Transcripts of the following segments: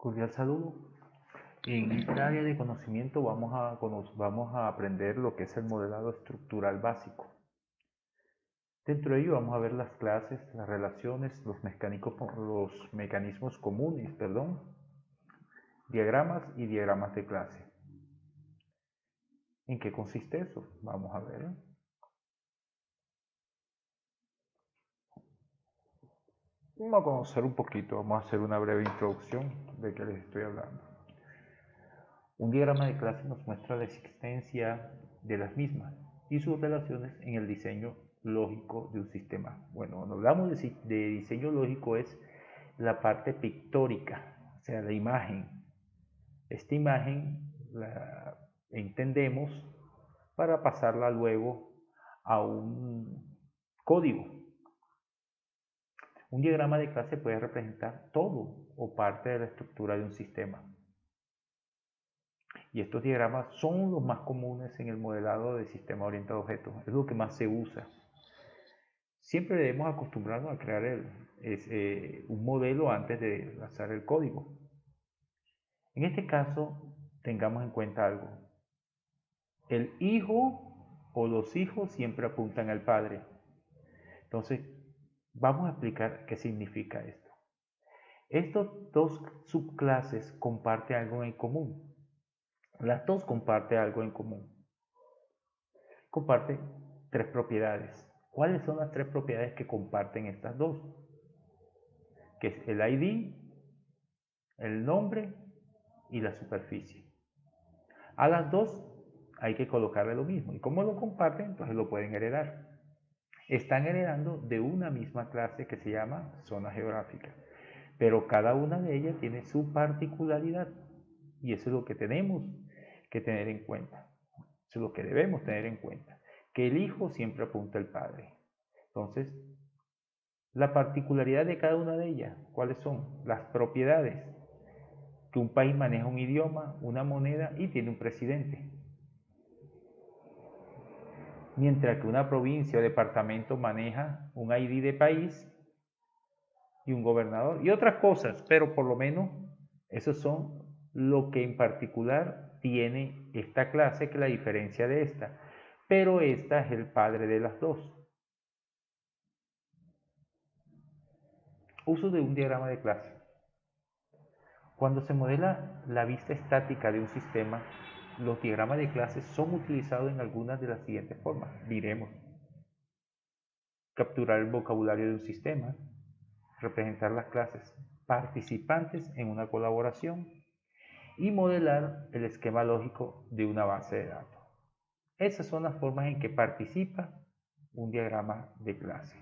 Cordial saludo. En esta área de conocimiento vamos a aprender lo que es el modelado estructural básico. Dentro de ello vamos a ver las clases, las relaciones, los mecanismos comunes, diagramas y diagramas de clase. ¿En qué consiste eso? Vamos a ver. Vamos a conocer un poquito, vamos a hacer una breve introducción de qué les estoy hablando. Un diagrama de clase nos muestra la existencia de las mismas y sus relaciones en el diseño lógico de un sistema. Bueno, cuando hablamos de diseño lógico es la parte pictórica, o sea, la imagen. Esta imagen la entendemos para pasarla luego a un código. Un diagrama de clase puede representar todo o parte de la estructura de un sistema. Y estos diagramas son los más comunes en el modelado de sistema orientado a objetos, es lo que más se usa. Siempre debemos acostumbrarnos a crear un modelo antes de lanzar el código. En este caso, tengamos en cuenta algo. El hijo o los hijos siempre apuntan al padre. Entonces, vamos a explicar qué significa esto. Estas dos subclases comparten algo en común. Las dos comparten algo en común. Comparten tres propiedades. ¿Cuáles son las tres propiedades que comparten estas dos? Que es el ID, el nombre y la superficie. A las dos hay que colocarle lo mismo. ¿Y cómo lo comparten? Entonces lo pueden heredar. Están heredando de una misma clase que se llama zona geográfica. Pero cada una de ellas tiene su particularidad. Y eso es lo que tenemos que tener en cuenta. Eso es lo que debemos tener en cuenta. Que el hijo siempre apunta al padre. Entonces, la particularidad de cada una de ellas, ¿cuáles son? Las propiedades. Que un país maneja un idioma, una moneda y tiene un presidente. Mientras que una provincia o departamento maneja un ID de país y un gobernador y otras cosas, pero por lo menos esos son lo que en particular tiene esta clase, que la diferencia de esta. Pero esta es el padre de las dos. Uso de un diagrama de clase. Cuando se modela la vista estática de un sistema, los diagramas de clases son utilizados en algunas de las siguientes formas. Diremos: capturar el vocabulario de un sistema, representar las clases participantes en una colaboración y modelar el esquema lógico de una base de datos. Esas son las formas en que participa un diagrama de clase.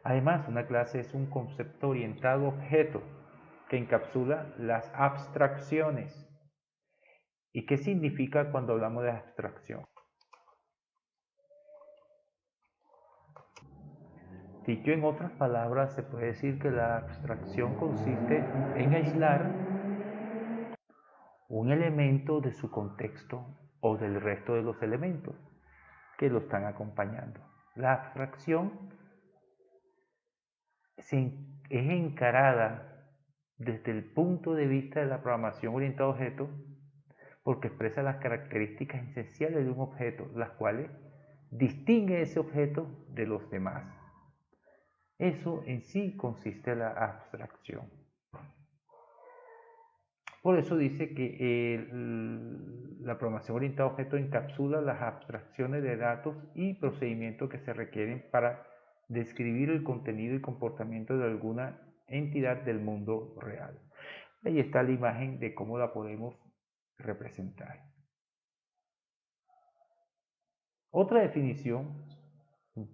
Además, una clase es un concepto orientado a objeto que encapsula las abstracciones. ¿Y qué significa cuando hablamos de abstracción? Dicho en otras palabras, se puede decir que la abstracción consiste en aislar un elemento de su contexto o del resto de los elementos que lo están acompañando. La abstracción es encarada desde el punto de vista de la programación orientada a objetos porque expresa las características esenciales de un objeto, las cuales distingue ese objeto de los demás. Eso en sí consiste en la abstracción. Por eso dice que la programación orientada a objetos encapsula las abstracciones de datos y procedimientos que se requieren para describir el contenido y comportamiento de alguna entidad del mundo real. Ahí está la imagen de cómo la podemos representar. Otra definición,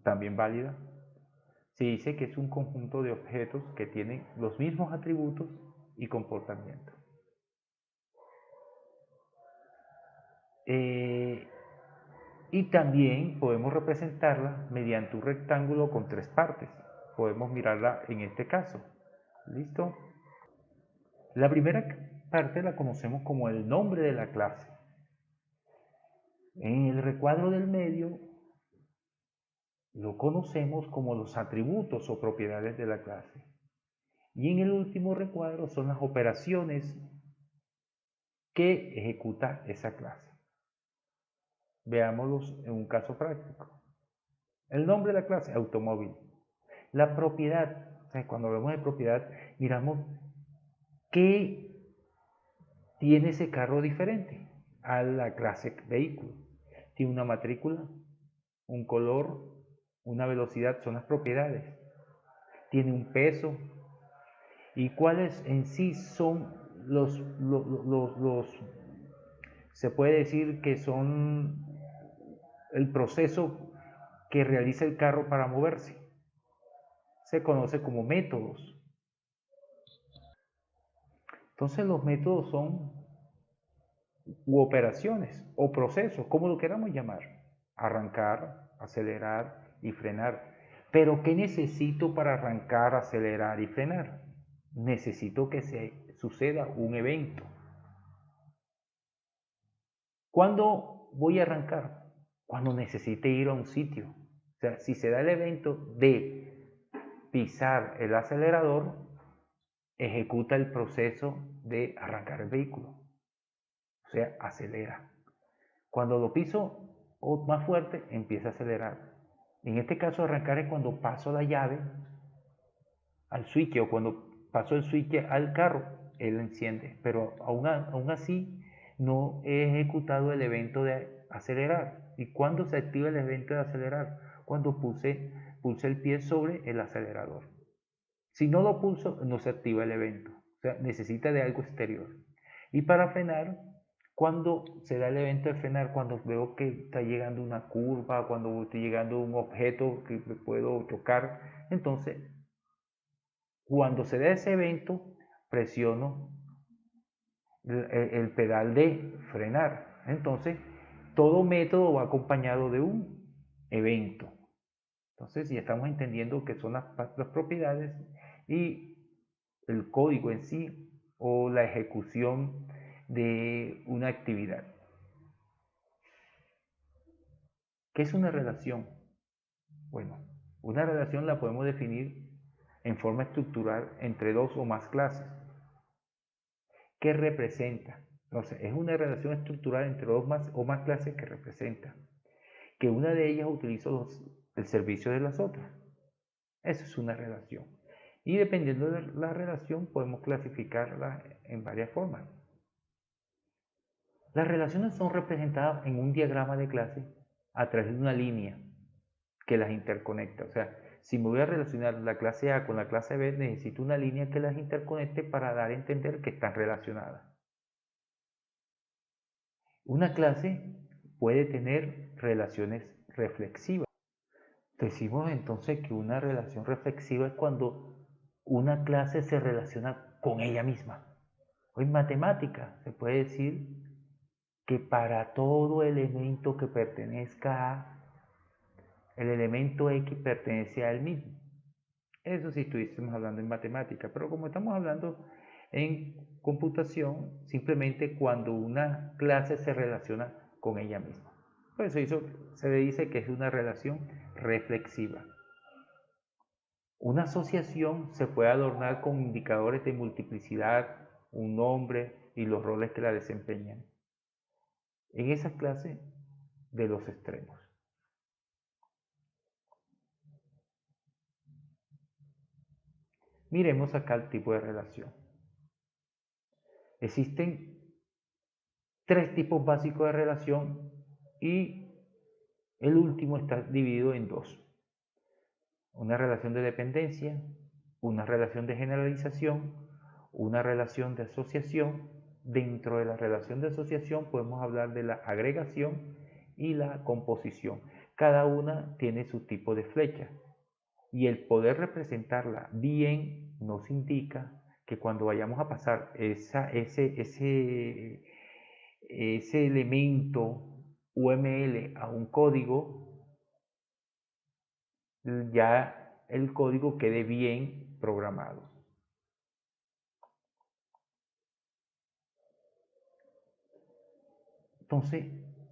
también válida, se dice que es un conjunto de objetos que tienen los mismos atributos y comportamientos. Y también podemos representarla mediante un rectángulo con tres partes. Podemos mirarla en este caso. ¿Listo? La primera parte la conocemos como el nombre de la clase. En el recuadro del medio lo conocemos como los atributos o propiedades de la clase. Y en el último recuadro son las operaciones que ejecuta esa clase. Veámoslos en un caso práctico. El nombre de la clase, automóvil. La propiedad, o sea, cuando hablamos de propiedad, miramos qué tiene ese carro diferente a la clase vehículo. Tiene una matrícula, un color, una velocidad, son las propiedades. Tiene un peso. ¿Y cuáles en sí son se puede decir que son el proceso que realiza el carro para moverse? Se conoce como métodos. Entonces los métodos son operaciones o procesos, como lo queramos llamar. Arrancar, acelerar y frenar. Pero ¿qué necesito para arrancar, acelerar y frenar? Necesito que se suceda un evento. ¿Cuándo voy a arrancar? Cuando necesite ir a un sitio. O sea, si se da el evento de pisar el acelerador, ejecuta el proceso de arrancar el vehículo. O sea, acelera. Cuando lo piso más fuerte, empieza a acelerar. En este caso, arrancar es cuando paso la llave al switch o cuando paso el switch al carro, él enciende. Pero aún así, no he ejecutado el evento de acelerar. ¿Y cuándo se activa el evento de acelerar? Cuando pulse el pie sobre el acelerador. Si no lo pulso, no se activa el evento. O sea, necesita de algo exterior. Y para frenar, cuando se da el evento de frenar, cuando veo que está llegando una curva, cuando estoy llegando a un objeto que me puedo tocar, entonces, cuando se da ese evento, presiono el pedal de frenar. Entonces, todo método va acompañado de un evento. Entonces, ya estamos entendiendo qué son las propiedades y el código en sí o la ejecución de una actividad. ¿Qué es una relación? Bueno, una relación la podemos definir en forma estructural entre dos o más clases. ¿Qué representa? Entonces, es una relación estructural entre dos o más clases que representa que una de ellas utiliza el servicio de las otras. Eso es una relación. Y dependiendo de la relación, podemos clasificarla en varias formas. Las relaciones son representadas en un diagrama de clase a través de una línea que las interconecta. O sea, si me voy a relacionar la clase A con la clase B, necesito una línea que las interconecte para dar a entender que están relacionadas. Una clase puede tener relaciones reflexivas. Decimos entonces que una relación reflexiva es cuando una clase se relaciona con ella misma. O en matemática se puede decir que para todo elemento que pertenezca a, el elemento X pertenece a él mismo. Eso si estuviésemos hablando en matemática, pero como estamos hablando en computación, simplemente cuando una clase se relaciona con ella misma. Por eso se le dice que es una relación reflexiva. Una asociación se puede adornar con indicadores de multiplicidad, un nombre y los roles que la desempeñan. En esa clase de los extremos. Miremos acá el tipo de relación. Existen tres tipos básicos de relación y el último está dividido en dos. Una relación de dependencia, una relación de generalización, una relación de asociación. Dentro de la relación de asociación podemos hablar de la agregación y la composición. Cada una tiene su tipo de flecha y el poder representarla bien nos indica que cuando vayamos a pasar ese elemento UML a un código, ya el código quede bien programado. Entonces,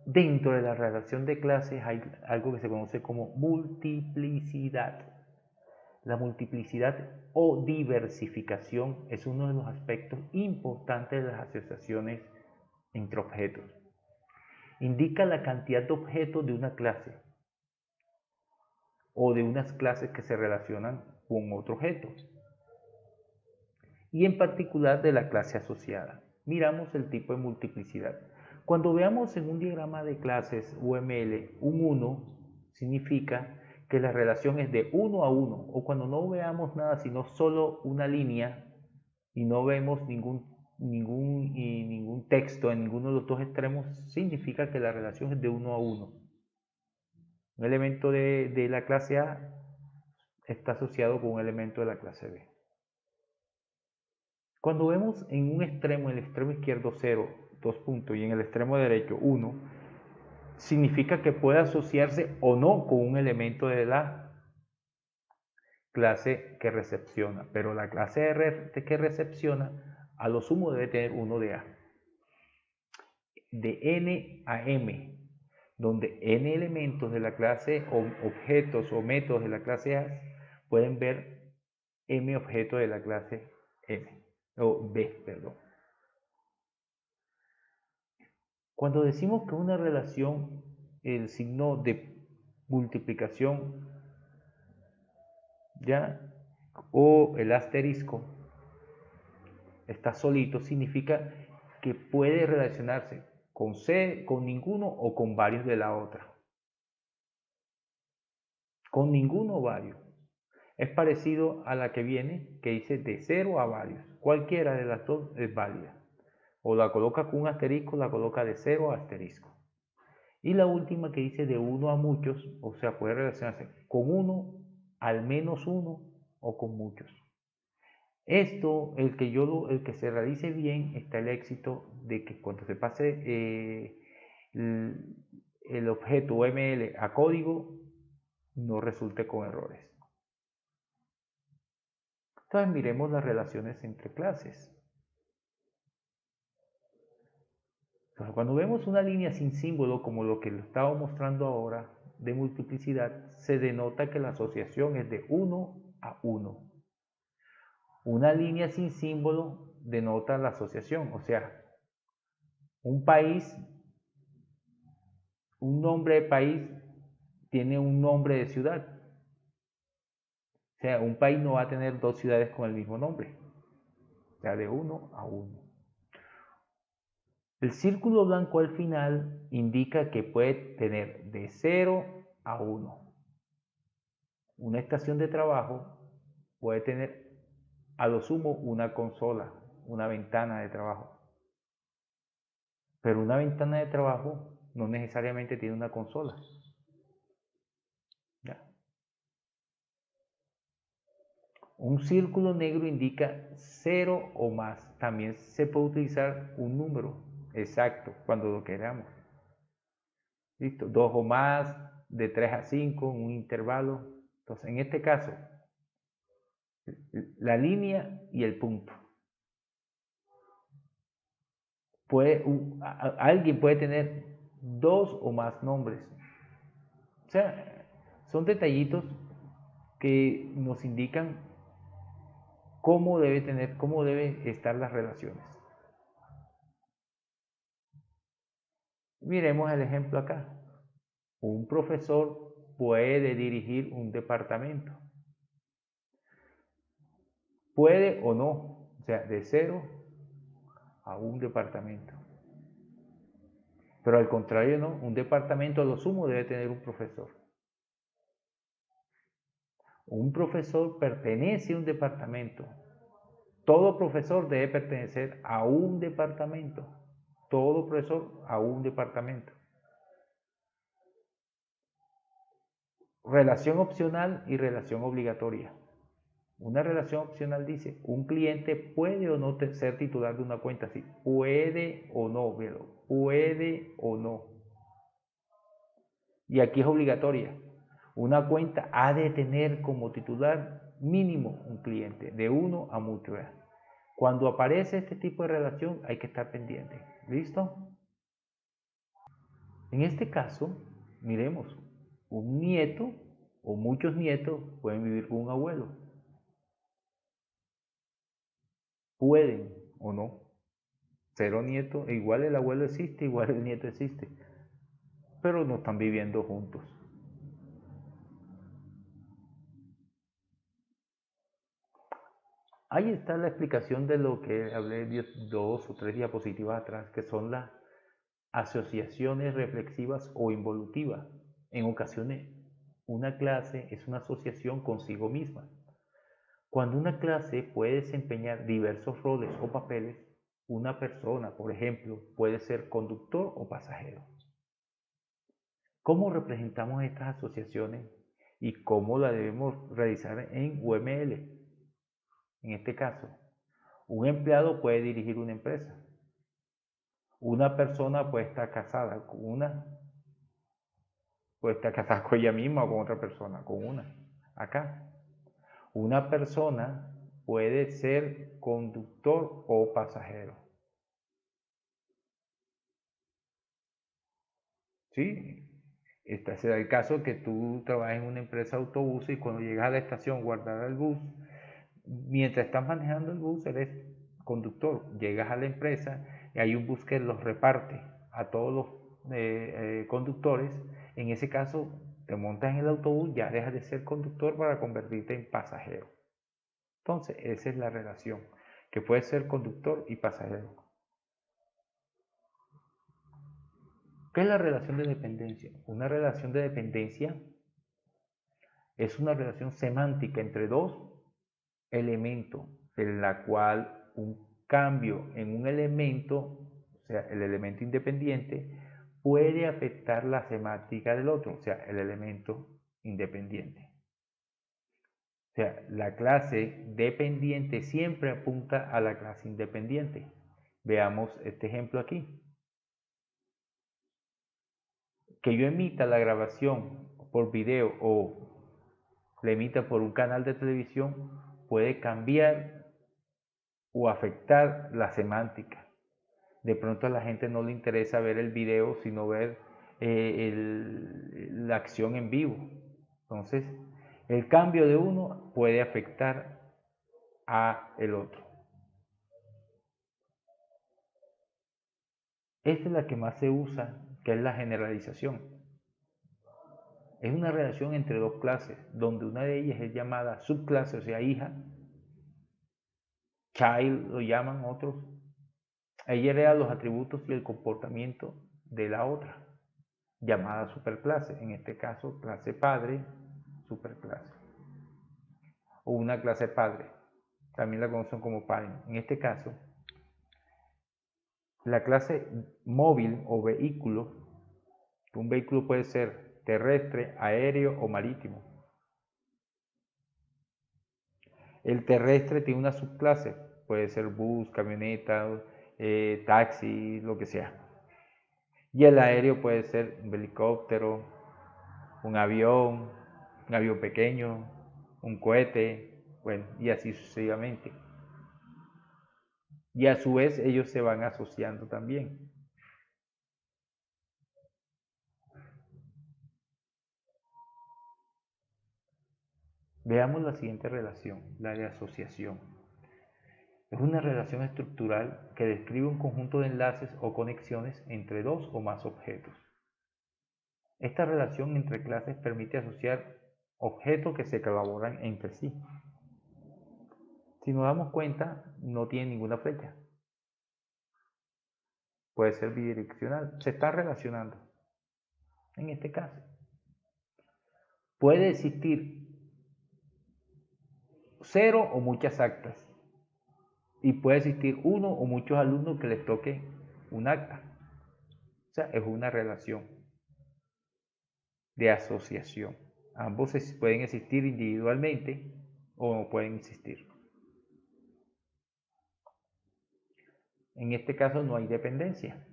dentro de la relación de clases hay algo que se conoce como multiplicidad. La multiplicidad o diversificación es uno de los aspectos importantes de las asociaciones entre objetos. Indica la cantidad de objetos de una clase o de unas clases que se relacionan con otro objeto, y en particular de la clase asociada. Miramos el tipo de multiplicidad. Cuando veamos en un diagrama de clases UML un 1, significa que la relación es de 1 a 1, o cuando no veamos nada sino solo una línea y no vemos ningún texto en ninguno de los dos extremos, significa que la relación es de 1 a 1. Un elemento de la clase A está asociado con un elemento de la clase B. Cuando vemos en un extremo, en el extremo izquierdo 0, 2 puntos, y en el extremo derecho 1, significa que puede asociarse o no con un elemento de la clase que recepciona, pero la clase que recepciona a lo sumo debe tener 1 de A. De N a M, donde N elementos de la clase o objetos o métodos de la clase A pueden ver M objetos de la clase M, o B, perdón. Cuando decimos que una relación, el signo de multiplicación, ¿ya? O el asterisco está solito, significa que puede relacionarse con C, con ninguno o con varios de la otra. Con ninguno o varios. Es parecido a la que viene, que dice de 0 a varios. Cualquiera de las dos es válida. O la coloca con un asterisco, la coloca de 0 a asterisco. Y la última que dice de 1 a muchos, o sea, puede relacionarse con uno, al menos uno o con muchos. Esto, el que se realice bien, está el éxito de que cuando se pase el objeto UML a código, no resulte con errores. Entonces miremos las relaciones entre clases. Entonces, cuando vemos una línea sin símbolo, como lo que lo estaba mostrando ahora, de multiplicidad, se denota que la asociación es de 1 a 1. Una línea sin símbolo denota la asociación, o sea, un país, un nombre de país tiene un nombre de ciudad. O sea, un país no va a tener dos ciudades con el mismo nombre. O sea, de 1 a 1. El círculo blanco al final indica que puede tener de 0 a 1. Una estación de trabajo puede tener a lo sumo una consola, una ventana de trabajo. Pero una ventana de trabajo no necesariamente tiene una consola. ¿Ya? Un círculo negro indica 0 o más. También se puede utilizar un número exacto cuando lo queramos. ¿Listo? 2 o más, de 3 a 5, un intervalo. Entonces, en este caso, la línea y el punto. Alguien puede tener 2 o más nombres. O sea, son detallitos que nos indican cómo deben estar las relaciones. Miremos el ejemplo acá. Un profesor puede dirigir un departamento. Puede o no, o sea, de 0 a un departamento. Pero al contrario, no, un departamento a lo sumo debe tener un profesor. Un profesor pertenece a un departamento. Todo profesor debe pertenecer a un departamento. Todo profesor a un departamento. Relación opcional y relación obligatoria. Una relación opcional dice, un cliente puede o no ser titular de una cuenta. Sí, puede o no, puede o no. Y aquí es obligatoria. Una cuenta ha de tener como titular mínimo un cliente, de 1 a muchos. Cuando aparece este tipo de relación hay que estar pendiente. ¿Listo? En este caso, miremos, un nieto o muchos nietos pueden vivir con un abuelo. Pueden o no. 0 nietos, igual el abuelo existe, igual el nieto existe, pero no están viviendo juntos. Ahí está la explicación de lo que hablé 2 o 3 diapositivas atrás, que son las asociaciones reflexivas o involutivas. En ocasiones, una clase es una asociación consigo misma. Cuando una clase puede desempeñar diversos roles o papeles, una persona, por ejemplo, puede ser conductor o pasajero. ¿Cómo representamos estas asociaciones y cómo la debemos realizar en UML? En este caso, un empleado puede dirigir una empresa. Una persona puede estar casada con ella misma o con otra persona, con una. Acá. Una persona puede ser conductor o pasajero. ¿Sí? Este será el caso que tú trabajas en una empresa de autobuses y cuando llegas a la estación guardar el bus, mientras estás manejando el bus eres conductor, llegas a la empresa y hay un bus que los reparte a todos los conductores. En ese caso te montas en el autobús, ya dejas de ser conductor para convertirte en pasajero. Entonces esa es la relación, que puede ser conductor y pasajero. ¿Qué es la relación de dependencia? Una relación de dependencia es una relación semántica entre dos elementos, en la cual un cambio en un elemento, o sea, el elemento independiente, puede afectar la semántica del otro, o sea, el elemento independiente. O sea, la clase dependiente siempre apunta a la clase independiente. Veamos este ejemplo aquí. Que yo emita la grabación por video o la emita por un canal de televisión puede cambiar o afectar la semántica. De pronto a la gente no le interesa ver el video, sino ver la acción en vivo. Entonces, el cambio de uno puede afectar a el otro. Esta es la que más se usa, que es la generalización. Es una relación entre dos clases, donde una de ellas es llamada subclase, o sea, hija. Child lo llaman otros. Ella hereda los atributos y el comportamiento de la otra, llamada superclase. En este caso, clase padre, superclase. O una clase padre, también la conocen como padre. En este caso, la clase móvil o vehículo, un vehículo puede ser terrestre, aéreo o marítimo. El terrestre tiene una subclase, puede ser bus, camioneta, taxi, lo que sea. Y el aéreo puede ser un helicóptero, un avión pequeño, un cohete, bueno, y así sucesivamente. Y a su vez ellos se van asociando también. Veamos la siguiente relación, la de asociación. Es una relación estructural que describe un conjunto de enlaces o conexiones entre dos o más objetos. Esta relación entre clases permite asociar objetos que se colaboran entre sí. Si nos damos cuenta, no tiene ninguna flecha. Puede ser bidireccional, se está relacionando. En este caso, puede existir 0 o muchas actas. Y puede existir uno o muchos alumnos que les toque un acta. O sea, es una relación de asociación. Ambos pueden existir individualmente o no pueden existir. En este caso no hay dependencia.